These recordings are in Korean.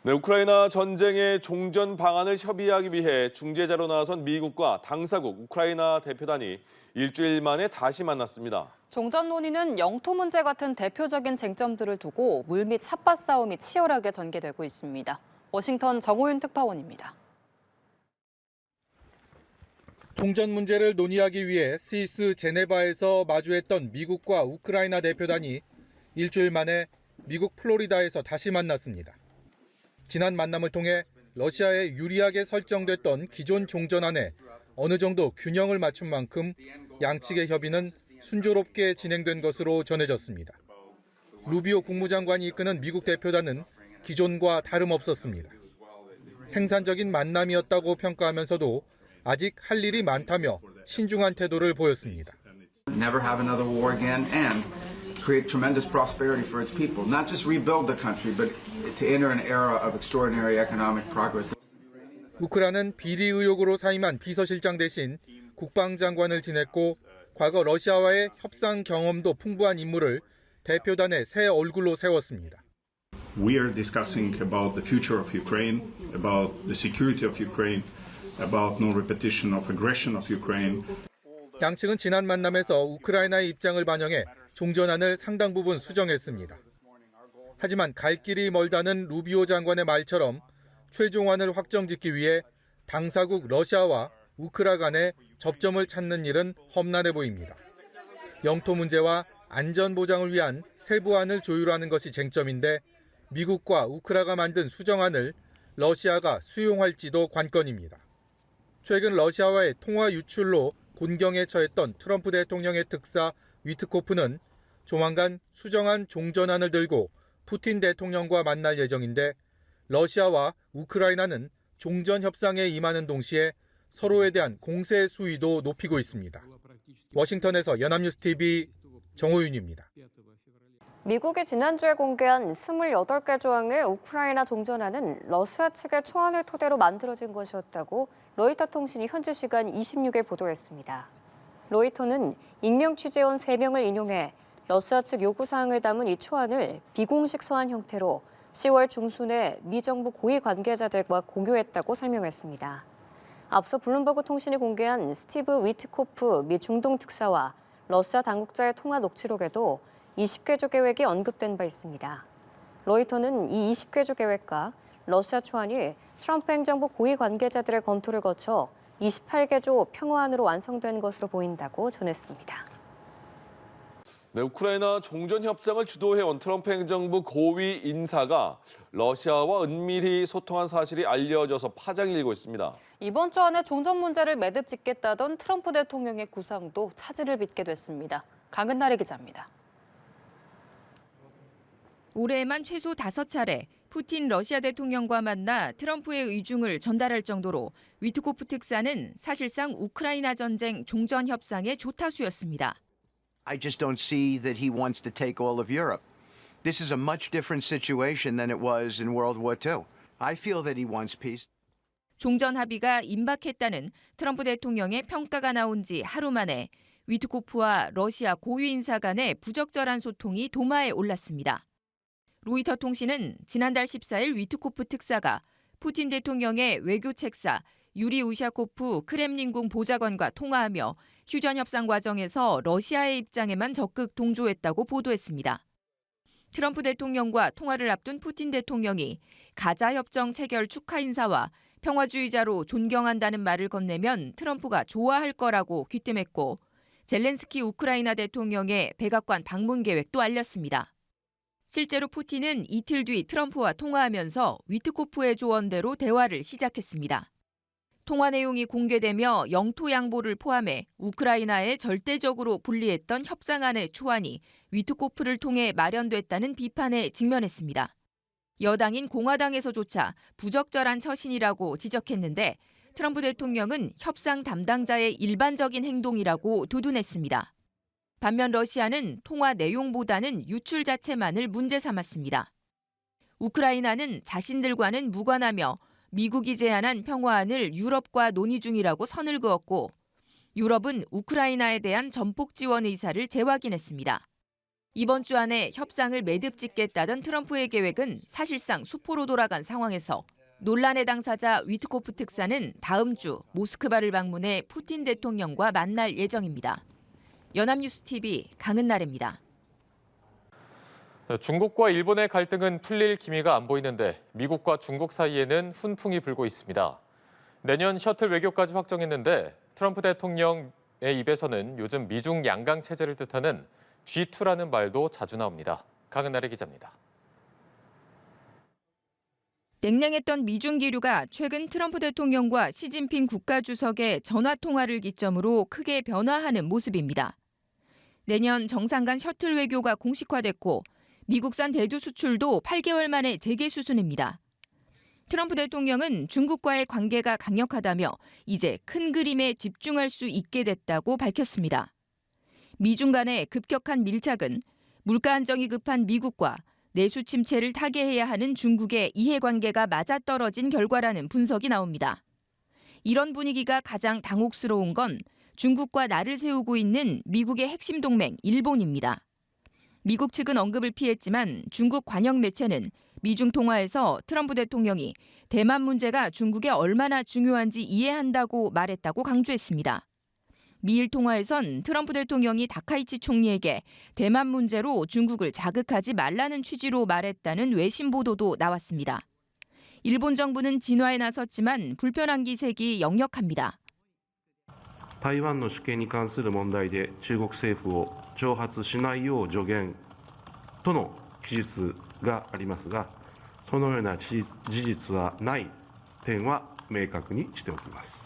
네, 우크라이나 전쟁의 종전 방안을 협의하기 위해 중재자로 나선 미국과 당사국 우크라이나 대표단이 일주일 만에 다시 만났습니다. 종전 논의는 영토 문제 같은 대표적인 쟁점들을 두고 물밑 삿바 싸움이 치열하게 전개되고 있습니다. 워싱턴 정호윤 특파원입니다. 종전 문제를 논의하기 위해 스위스 제네바에서 마주했던 미국과 우크라이나 대표단이 일주일 만에 미국 플로리다에서 다시 만났습니다. 지난 만남을 통해 러시아에 유리하게 설정됐던 기존 종전안에 어느 정도 균형을 맞춘 만큼 양측의 협의는 순조롭게 진행된 것으로 전해졌습니다. 루비오 국무장관이 이끄는 미국 대표단은 기존과 다름없었습니다. 생산적인 만남이었다고 평가하면서도 아직 할 일이 많다며 신중한 태도를 보였습니다. Never have another war again and create tremendous prosperity for its people. Not just rebuild the country, but to enter an era of extraordinary economic progress. 우크라이나는 비리 의혹으로 사임한 비서실장 대신 국방장관을 지냈고 과거 러시아와의 협상 경험도 풍부한 인물을 대표단의 새 얼굴로 세웠습니다. We are discussing about the future of Ukraine, about the security of Ukraine, about no repetition of aggression of Ukraine. 양측은 지난 만남에서 우크라이나의 입장을 반영해 종전안을 상당 부분 수정했습니다. 하지만 갈 길이 멀다는 루비오 장관의 말처럼 최종안을 확정짓기 위해 당사국 러시아와 우크라 간의 접점을 찾는 일은 험난해 보입니다. 영토 문제와 안전 보장을 위한 세부안을 조율하는 것이 쟁점인데 미국과 우크라가 만든 수정안을 러시아가 수용할지도 관건입니다. 최근 러시아와의 통화 유출로 곤경에 처했던 트럼프 대통령의 특사 위트코프는 조만간 수정안 종전안을 들고 푸틴 대통령과 만날 예정인데 러시아와 우크라이나는 종전 협상에 임하는 동시에 서로에 대한 공세 수위도 높이고 있습니다. 워싱턴에서 연합뉴스TV 정호윤입니다. 미국이 지난주에 공개한 28개 조항의 우크라이나 종전안은 러시아 측의 초안을 토대로 만들어진 것이었다고 로이터 통신이 현지 시간 26일 보도했습니다. 로이터는 익명 취재원 3명을 인용해 러시아 측 요구사항을 담은 이 초안을 비공식 서한 형태로 10월 중순에 미 정부 고위 관계자들과 공유했다고 설명했습니다. 앞서 블룸버그 통신이 공개한 스티브 위트코프 미 중동 특사와 러시아 당국자의 통화 녹취록에도 20개조 계획이 언급된 바 있습니다. 로이터는 이 20개조 계획과 러시아 초안이 트럼프 행정부 고위 관계자들의 검토를 거쳐 28개조 평화안으로 완성된 것으로 보인다고 전했습니다. 네, 우크라이나 종전 협상을 주도해온 트럼프 행정부 고위 인사가 러시아와 은밀히 소통한 사실이 알려져서 파장이 일고 있습니다. 이번 주 안에 종전 문제를 매듭 짓겠다던 트럼프 대통령의 구상도 차질을 빚게 됐습니다. 강은나래 기자입니다. 올해에만 최소 5차례 푸틴 러시아 대통령과 만나 트럼프의 의중을 전달할 정도로 위트코프 특사는 사실상 우크라이나 전쟁 종전 협상의 조타수였습니다. I just don't see that he wants to take all of Europe. This is a much different situation than it was in World War II. I feel that he wants peace. 종전 합의가 임박했다는 트럼프 대통령의 평가가 나온 지 하루 만에 위트코프와 러시아 고위 인사 간의 부적절한 소통이 도마에 올랐습니다. 로이터 통신은 지난달 14일 위트코프 특사가 푸틴 대통령의 외교 책사 유리 우샤코프 크렘린궁 보좌관과 통화하며 휴전 협상 과정에서 러시아의 입장에만 적극 동조했다고 보도했습니다. 트럼프 대통령과 통화를 앞둔 푸틴 대통령이 가자 협정 체결 축하 인사와 평화주의자로 존경한다는 말을 건네면 트럼프가 좋아할 거라고 귀띔했고 젤렌스키 우크라이나 대통령의 백악관 방문 계획도 알렸습니다. 실제로 푸틴은 이틀 뒤 트럼프와 통화하면서 위트코프의 조언대로 대화를 시작했습니다. 통화 내용이 공개되며 영토 양보를 포함해 우크라이나에 절대적으로 불리했던 협상안의 초안이 위트코프를 통해 마련됐다는 비판에 직면했습니다. 여당인 공화당에서조차 부적절한 처신이라고 지적했는데 트럼프 대통령은 협상 담당자의 일반적인 행동이라고 두둔했습니다. 반면 러시아는 통화 내용보다는 유출 자체만을 문제 삼았습니다. 우크라이나는 자신들과는 무관하며 미국이 제안한 평화안을 유럽과 논의 중이라고 선을 그었고 유럽은 우크라이나에 대한 전폭 지원 의사를 재확인했습니다. 이번 주 안에 협상을 매듭 짓겠다던 트럼프의 계획은 사실상 수포로 돌아간 상황에서 논란의 당사자 위트코프 특사는 다음 주 모스크바를 방문해 푸틴 대통령과 만날 예정입니다. 연합뉴스TV 강은나래입니다. 중국과 일본의 갈등은 풀릴 기미가 안 보이는데 미국과 중국 사이에는 훈풍이 불고 있습니다. 내년 셔틀 외교까지 확정했는데 트럼프 대통령의 입에서는 요즘 미중 양강 체제를 뜻하는 G2라는 말도 자주 나옵니다. 강은나래 기자입니다. 냉랭했던 미중 기류가 최근 트럼프 대통령과 시진핑 국가주석의 전화 통화를 기점으로 크게 변화하는 모습입니다. 내년 정상 간 셔틀 외교가 공식화됐고 미국산 대두 수출도 8개월 만에 재개 수순입니다. 트럼프 대통령은 중국과의 관계가 강력하다며 이제 큰 그림에 집중할 수 있게 됐다고 밝혔습니다. 미중 간의 급격한 밀착은 물가 안정이 급한 미국과 내수 침체를 타개해야 하는 중국의 이해관계가 맞아떨어진 결과라는 분석이 나옵니다. 이런 분위기가 가장 당혹스러운 건 중국과 나를 세우고 있는 미국의 핵심 동맹 일본입니다. 미국 측은 언급을 피했지만 중국 관영 매체는 미중 통화에서 트럼프 대통령이 대만 문제가 중국에 얼마나 중요한지 이해한다고 말했다고 강조했습니다. 미일 통화에선 트럼프 대통령이 다카이치 총리에게 대만 문제로 중국을 자극하지 말라는 취지로 말했다는 외신 보도도 나왔습니다. 일본 정부는 진화에 나섰지만 불편한 기색이 역력합니다. 台湾の主権に関する問題で中国政府を挑発しないよう助言との記述がありますが、そのような事実はない点は明確にしておきます。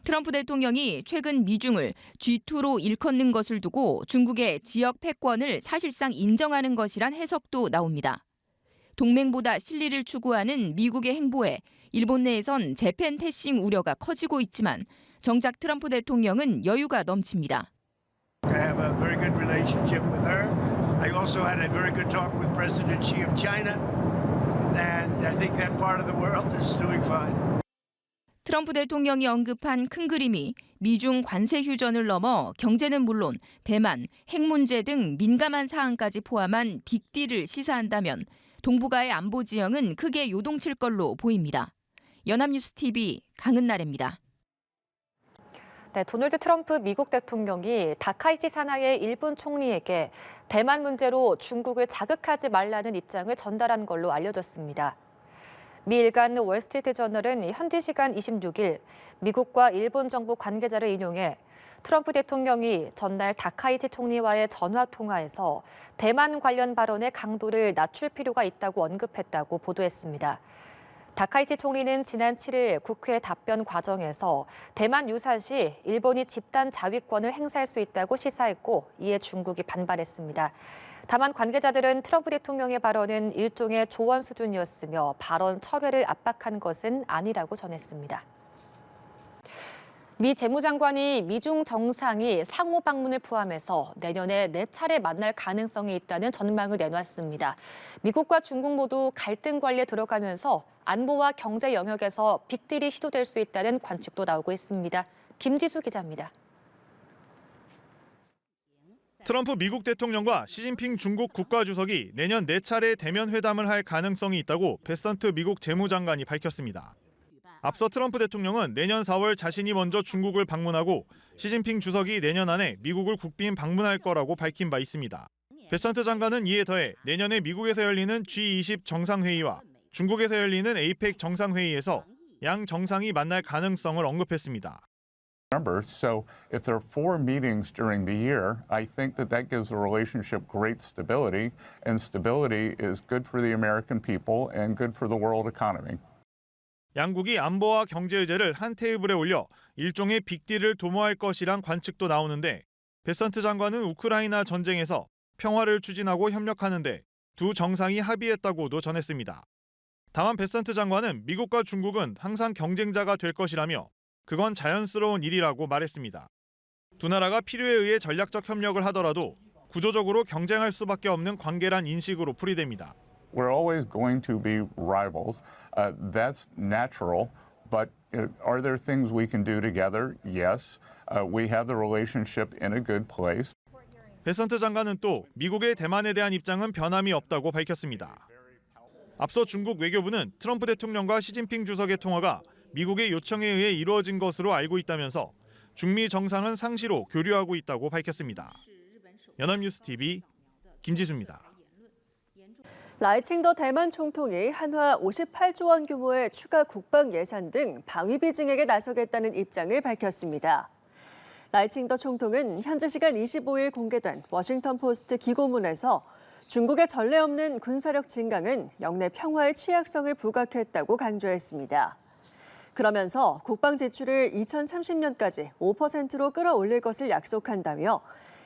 트럼프 대통령이 최근 미중을 G2로 일컫는 것을 두고 중국의 지역 패권을 사실상 인정하는 것이란 해석도 나옵니다. 동맹보다 실리를 추구하는 미국의 행보에 일본 내에선 재팬 패싱 우려가 커지고 있지만 정작 트럼프 대통령은 여유가 넘칩니다. I have a very good relationship with her. I also had a very good talk with President Xi of China, and I think that part of the world is doing fine. 트럼프 대통령이 언급한 큰 그림이 미중 관세 휴전을 넘어 경제는 물론 대만, 핵 문제 등 민감한 사안까지 포함한 빅딜을 시사한다면 동북아의 안보 지형은 크게 요동칠 걸로 보입니다. 연합뉴스TV 강은나래입니다. 네, 도널드 트럼프 미국 대통령이 다카이치 사나이의 일본 총리에게 대만 문제로 중국을 자극하지 말라는 입장을 전달한 걸로 알려졌습니다. 미 일간 월스트리트 저널은 현지 시간 26일 미국과 일본 정부 관계자를 인용해 트럼프 대통령이 전날 다카이치 총리와의 전화 통화에서 대만 관련 발언의 강도를 낮출 필요가 있다고 언급했다고 보도했습니다. 다카이치 총리는 지난 7일 국회 답변 과정에서 대만 유사시 일본이 집단 자위권을 행사할 수 있다고 시사했고 이에 중국이 반발했습니다. 다만 관계자들은 트럼프 대통령의 발언은 일종의 조언 수준이었으며 발언 철회를 압박한 것은 아니라고 전했습니다. 미 재무장관이 미중 정상이 상호 방문을 포함해서 내년에 4차례 만날 가능성이 있다는 전망을 내놨습니다. 미국과 중국 모두 갈등 관리에 들어가면서 안보와 경제 영역에서 빅딜이 시도될 수 있다는 관측도 나오고 있습니다. 김지수 기자입니다. 트럼프 미국 대통령과 시진핑 중국 국가주석이 내년 4차례 대면 회담을 할 가능성이 있다고 베선트 미국 재무장관이 밝혔습니다. 앞서 트럼프 대통령은 내년 4월 자신이 먼저 중국을 방문하고 시진핑 주석이 내년 안에 미국을 국빈 방문할 거라고 밝힌 바 있습니다. 베선트 장관은 이에 더해 내년에 미국에서 열리는 G20 정상회의와 중국에서 열리는 APEC 정상회의에서 양 정상이 만날 가능성을 언급했습니다. So if there are 4 meetings during the year, I think that gives the relationship great stability, and stability is good for the American people and good for the world economy. 양국이 안보와 경제 의제를 한 테이블에 올려 일종의 빅딜을 도모할 것이란 관측도 나오는데 베선트 장관은 우크라이나 전쟁에서 평화를 추진하고 협력하는데 두 정상이 합의했다고도 전했습니다. 다만 베선트 장관은 미국과 중국은 항상 경쟁자가 될 것이라며 그건 자연스러운 일이라고 말했습니다. 두 나라가 필요에 의해 전략적 협력을 하더라도 구조적으로 경쟁할 수밖에 없는 관계란 인식으로 풀이됩니다. We're always going to be rivals. That's natural. But are there things we can do together? Yes. We have the relationship in a good place. 베선트 장관은 또 미국의 대만에 대한 입장은 변함이 없다고 밝혔습니다. 앞서 중국 외교부는 트럼프 대통령과 시진핑 주석의 통화가 미국의 요청에 의해 이루어진 것으로 알고 있다면서 중미 정상은 상시로 교류하고 있다고 밝혔습니다. 연합뉴스TV 김지수입니다. 라이칭더 대만 총통이 한화 58조 원 규모의 추가 국방 예산 등 방위비 증액에 나서겠다는 입장을 밝혔습니다. 라이칭더 총통은 현지 시간 25일 공개된 워싱턴 포스트 기고문에서 중국의 전례 없는 군사력 증강은 영내 평화의 취약성을 부각했다고 강조했습니다. 그러면서 국방 지출을 2030년까지 5%로 끌어올릴 것을 약속한다며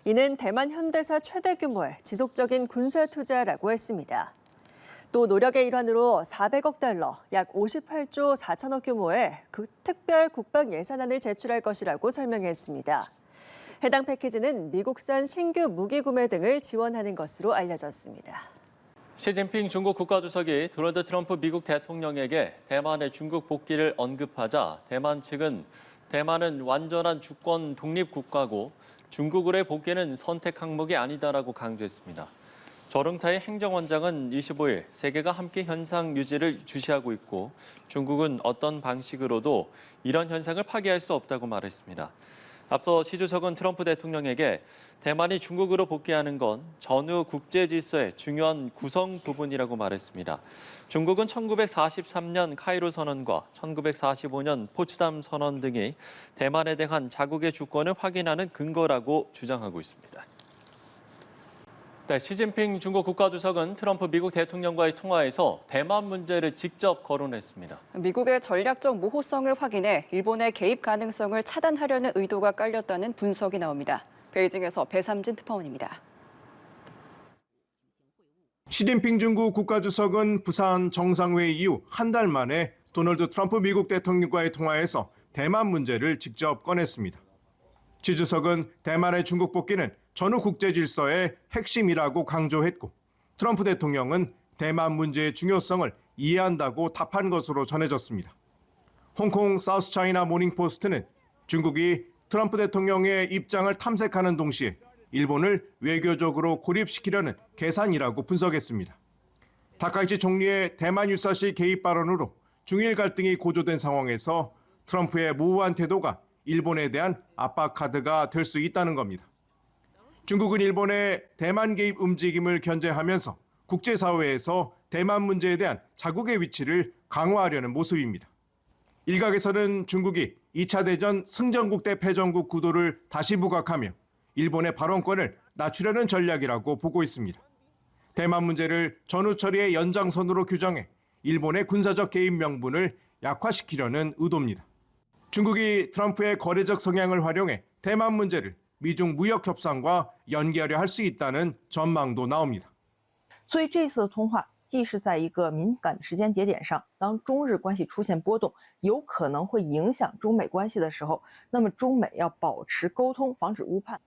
이는 대만 현대사 최대 규모의 지속적인 군사 투자라고 했습니다. 또 노력의 일환으로 400억 달러, 약 58조 4천억 규모의 특별 국방 예산안을 제출할 것이라고 설명했습니다. 해당 패키지는 미국산 신규 무기 구매 등을 지원하는 것으로 알려졌습니다. 시진핑 중국 국가주석이 도널드 트럼프 미국 대통령에게 대만의 중국 복귀를 언급하자 대만 측은 대만은 완전한 주권 독립 국가고 중국으로의 복귀는 선택 항목이 아니다라고 강조했습니다. 저릉타이 행정원장은 25일 세계가 함께 현상 유지를 주시하고 있고 중국은 어떤 방식으로도 이런 현상을 파기할 수 없다고 말했습니다. 앞서 시 주석은 트럼프 대통령에게 대만이 중국으로 복귀하는 건 전후 국제 질서의 중요한 구성 부분이라고 말했습니다. 중국은 1943년 카이로 선언과 1945년 포츠담 선언 등이 대만에 대한 자국의 주권을 확인하는 근거라고 주장하고 있습니다. 네, 시진핑 중국 국가주석은 트럼프 미국 대통령과의 통화에서 대만 문제를 직접 거론했습니다. 미국의 전략적 모호성을 확인해 일본의 개입 가능성을 차단하려는 의도가 깔렸다는 분석이 나옵니다. 베이징에서 배삼진 특파원입니다. 시진핑 중국 국가주석은 부산 정상회의 이후 한 달 만에 도널드 트럼프 미국 대통령과의 통화에서 대만 문제를 직접 꺼냈습니다. 시 주석은 대만의 중국 복귀는 전후 국제 질서의 핵심이라고 강조했고 트럼프 대통령은 대만 문제의 중요성을 이해한다고 답한 것으로 전해졌습니다. 홍콩 사우스차이나 모닝포스트는 중국이 트럼프 대통령의 입장을 탐색하는 동시에 일본을 외교적으로 고립시키려는 계산이라고 분석했습니다. 다카이치 총리의 대만 유사시 개입 발언으로 중일 갈등이 고조된 상황에서 트럼프의 모호한 태도가 일본에 대한 압박 카드가 될 수 있다는 겁니다. 중국은 일본의 대만 개입 움직임을 견제하면서 국제사회에서 대만 문제에 대한 자국의 위치를 강화하려는 모습입니다. 일각에서는 중국이 2차 대전 승전국 대 패전국 구도를 다시 부각하며 일본의 발언권을 낮추려는 전략이라고 보고 있습니다. 대만 문제를 전후 처리의 연장선으로 규정해 일본의 군사적 개입 명분을 약화시키려는 의도입니다. 중국이 트럼프의 거래적 성향을 활용해 대만 문제를 미중 무역 협상과 연계하려 할 수 있다는 전망도 나옵니다. 所以这次的通话既是在一个敏感的时间节点上，当中日关系出现波动，有可能会影响中美关系的时候，那么中美要保持沟通，防止误判。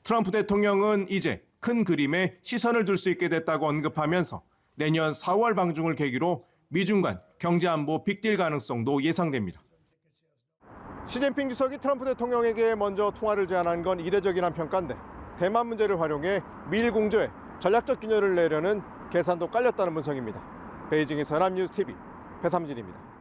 트럼프 대통령은 이제 큰 그림에 시선을 둘 수 있게 됐다고 언급하면서 내년 4월 방중을 계기로 미중 간 경제안보 빅딜 가능성도 예상됩니다. 시진핑 주석이 트럼프 대통령에게 먼저 통화를 제안한 건 이례적이란 평가인데 대만 문제를 활용해 미일 공조에 전략적 균열을 내려는 계산도 깔렸다는 분석입니다. 베이징에서 연합뉴스TV 배삼진입니다.